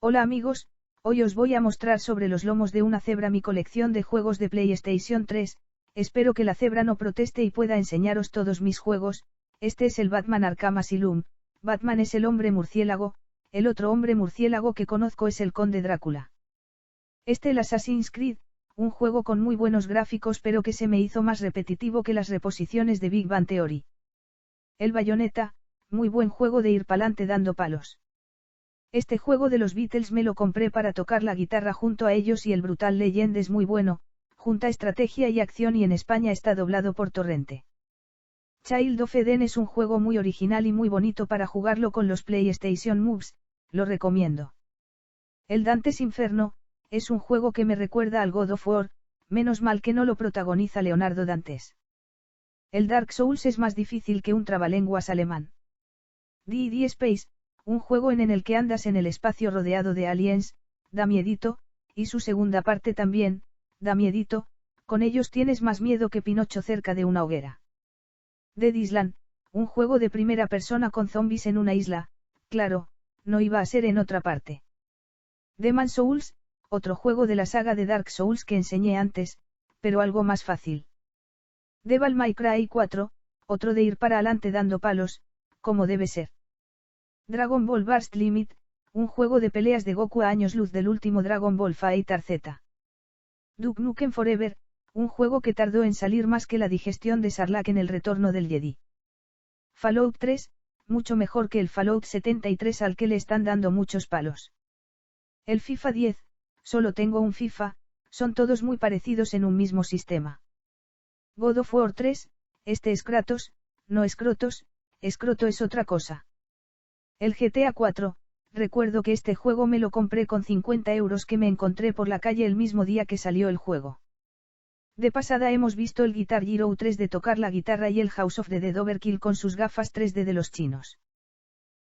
Hola amigos, hoy os voy a mostrar sobre los lomos de una cebra mi colección de juegos de PlayStation 3, espero que la cebra no proteste y pueda enseñaros todos mis juegos. Este es el Batman Arkham Asylum. Batman es el hombre murciélago, el otro hombre murciélago que conozco es el Conde Drácula. El Assassin's Creed, un juego con muy buenos gráficos pero que se me hizo más repetitivo que las reposiciones de Big Bang Theory. El Bayonetta, muy buen juego de ir pa'lante dando palos. Este juego de los Beatles me lo compré para tocar la guitarra junto a ellos y el Brutal Legend es muy bueno, junta estrategia y acción y en España está doblado por Torrente. Child of Eden es un juego muy original y muy bonito para jugarlo con los PlayStation Moves, lo recomiendo. El Dante's Inferno, es un juego que me recuerda al God of War, menos mal que no lo protagoniza Leonardo Dantes. El Dark Souls es más difícil que un trabalenguas alemán. D&D Space, un juego en el que andas en el espacio rodeado de aliens, da miedito, y su segunda parte también, da miedito, con ellos tienes más miedo que Pinocho cerca de una hoguera. Dead Island, un juego de primera persona con zombies en una isla, claro, no iba a ser en otra parte. Demon's Souls, otro juego de la saga de Dark Souls que enseñé antes, pero algo más fácil. Devil May Cry 4, otro de ir para adelante dando palos, como debe ser. Dragon Ball Burst Limit, un juego de peleas de Goku a años luz del último Dragon Ball Fighter Z. Duke Nukem Forever, un juego que tardó en salir más que la digestión de Sarlacc en el retorno del Jedi. Fallout 3, mucho mejor que el Fallout 73 al que le están dando muchos palos. El FIFA 10, solo tengo un FIFA, son todos muy parecidos en un mismo sistema. God of War 3, este es Kratos, no es Crotos, escroto es otra cosa. El GTA 4, recuerdo que este juego me lo compré con 50 euros que me encontré por la calle el mismo día que salió el juego. De pasada hemos visto el Guitar Hero 3 de tocar la guitarra y el House of the Dead Overkill con sus gafas 3D de los chinos.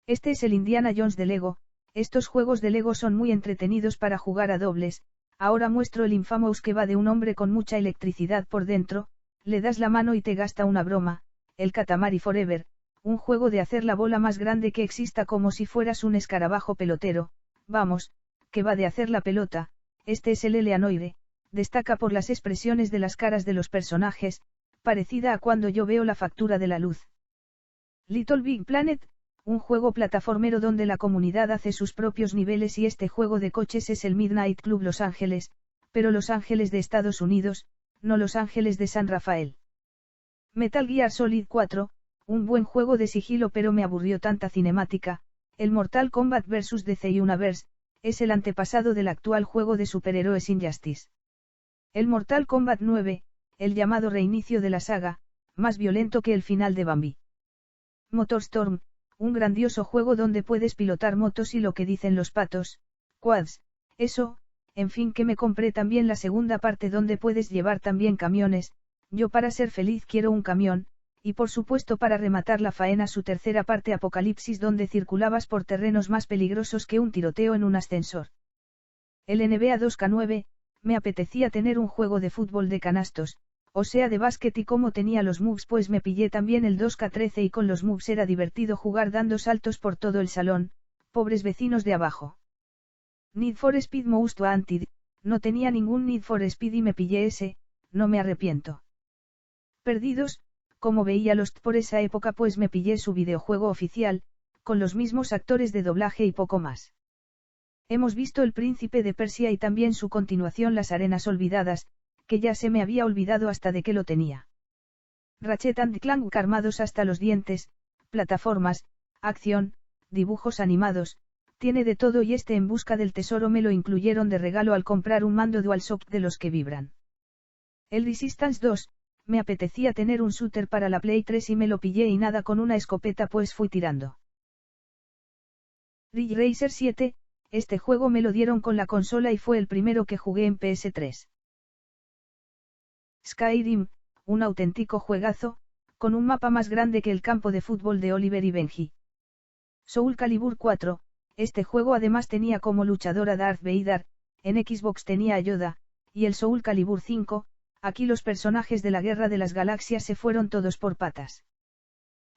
Este es el Indiana Jones de Lego, estos juegos de Lego son muy entretenidos para jugar a dobles, ahora muestro el Infamous que va de un hombre con mucha electricidad por dentro, le das la mano y te gasta una broma, el Katamari Forever, un juego de hacer la bola más grande que exista como si fueras un escarabajo pelotero, vamos, que va de hacer la pelota, este es el Eleanoire, destaca por las expresiones de las caras de los personajes, parecida a cuando yo veo la factura de la luz. Little Big Planet, un juego plataformero donde la comunidad hace sus propios niveles y este juego de coches es el Midnight Club Los Ángeles, pero Los Ángeles de Estados Unidos, no Los Ángeles de San Rafael. Metal Gear Solid 4, un buen juego de sigilo pero me aburrió tanta cinemática. El Mortal Kombat vs DC Universe, es el antepasado del actual juego de superhéroes Injustice. El Mortal Kombat 9, el llamado reinicio de la saga, más violento que el final de Bambi. Motorstorm, un grandioso juego donde puedes pilotar motos y lo que dicen los patos, quads, eso, en fin que me compré también la segunda parte donde puedes llevar también camiones, yo para ser feliz quiero un camión, y por supuesto para rematar la faena su tercera parte Apocalipsis donde circulabas por terrenos más peligrosos que un tiroteo en un ascensor. El NBA 2K9, me apetecía tener un juego de fútbol de canastos, o sea de básquet y como tenía los moves pues me pillé también el 2K13 y con los moves era divertido jugar dando saltos por todo el salón, pobres vecinos de abajo. Need for Speed Most Wanted, no tenía ningún Need for Speed y me pillé ese, no me arrepiento. Perdidos, como veía Lost por esa época pues me pillé su videojuego oficial, con los mismos actores de doblaje y poco más. Hemos visto El Príncipe de Persia y también su continuación Las Arenas Olvidadas, que ya se me había olvidado hasta de que lo tenía. Ratchet & Clank armados hasta los dientes, plataformas, acción, dibujos animados, tiene de todo y En busca del tesoro me lo incluyeron de regalo al comprar un mando DualShock de los que vibran. El Resistance 2, me apetecía tener un shooter para la Play 3 y me lo pillé y nada con una escopeta pues fui tirando. Ridge Racer 7, este juego me lo dieron con la consola y fue el primero que jugué en PS3. Skyrim, un auténtico juegazo, con un mapa más grande que el campo de fútbol de Oliver y Benji. Soul Calibur 4, este juego además tenía como luchador a Darth Vader, en Xbox tenía a Yoda, y el Soul Calibur 5, aquí los personajes de la Guerra de las Galaxias se fueron todos por patas.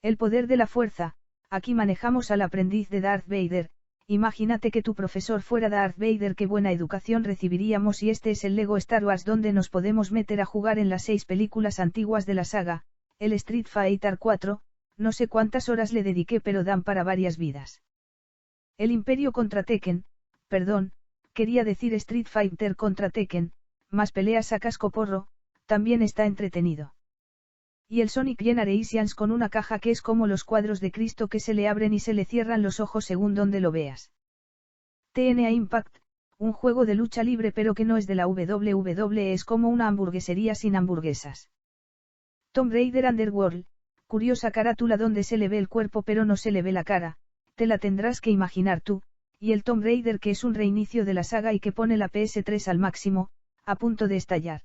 El poder de la fuerza, aquí manejamos al aprendiz de Darth Vader, Imagínate que tu profesor fuera Darth Vader, qué buena educación recibiríamos, y este es el Lego Star Wars donde nos podemos meter a jugar en las 6 películas antiguas de la saga, el Street Fighter 4, no sé cuántas horas le dediqué pero dan para varias vidas. El Imperio contra Tekken, perdón, quería decir Street Fighter contra Tekken, más peleas a cascoporro, también está entretenido. Y el Sonic Generations con una caja que es como los cuadros de Cristo que se le abren y se le cierran los ojos según donde lo veas. TNA Impact, un juego de lucha libre pero que no es de la WWE, es como una hamburguesería sin hamburguesas. Tomb Raider Underworld, curiosa carátula donde se le ve el cuerpo pero no se le ve la cara, te la tendrás que imaginar tú, y el Tomb Raider que es un reinicio de la saga y que pone la PS3 al máximo, a punto de estallar.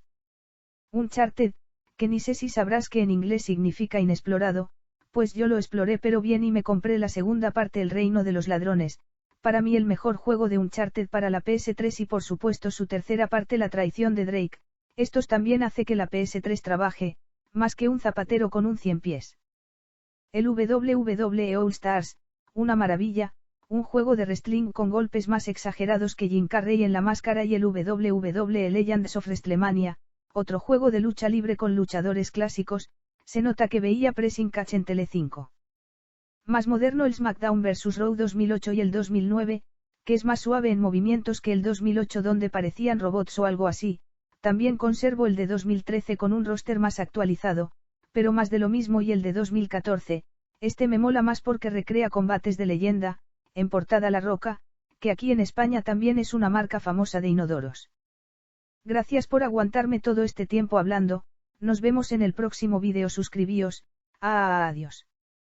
Uncharted, que ni sé si sabrás que en inglés significa inexplorado, pues yo lo exploré pero bien y me compré la segunda parte, El Reino de los Ladrones, para mí el mejor juego de Uncharted para la PS3 y por supuesto su tercera parte, La Traición de Drake, estos también hace que la PS3 trabaje, más que un zapatero con un 100 pies. El WWE All Stars, una maravilla, un juego de wrestling con golpes más exagerados que Jim Carrey en la máscara, y el WWE Legends of WrestleMania, otro juego de lucha libre con luchadores clásicos, se nota que veía Pressing Catch en Telecinco. Más moderno el SmackDown vs. Raw 2008 y el 2009, que es más suave en movimientos que el 2008 donde parecían robots o algo así. También conservo el de 2013 con un roster más actualizado, pero más de lo mismo, y el de 2014, este me mola más porque recrea combates de leyenda, en portada La Roca, que aquí en España también es una marca famosa de inodoros. Gracias por aguantarme todo este tiempo hablando, nos vemos en el próximo vídeo, suscribíos, adiós.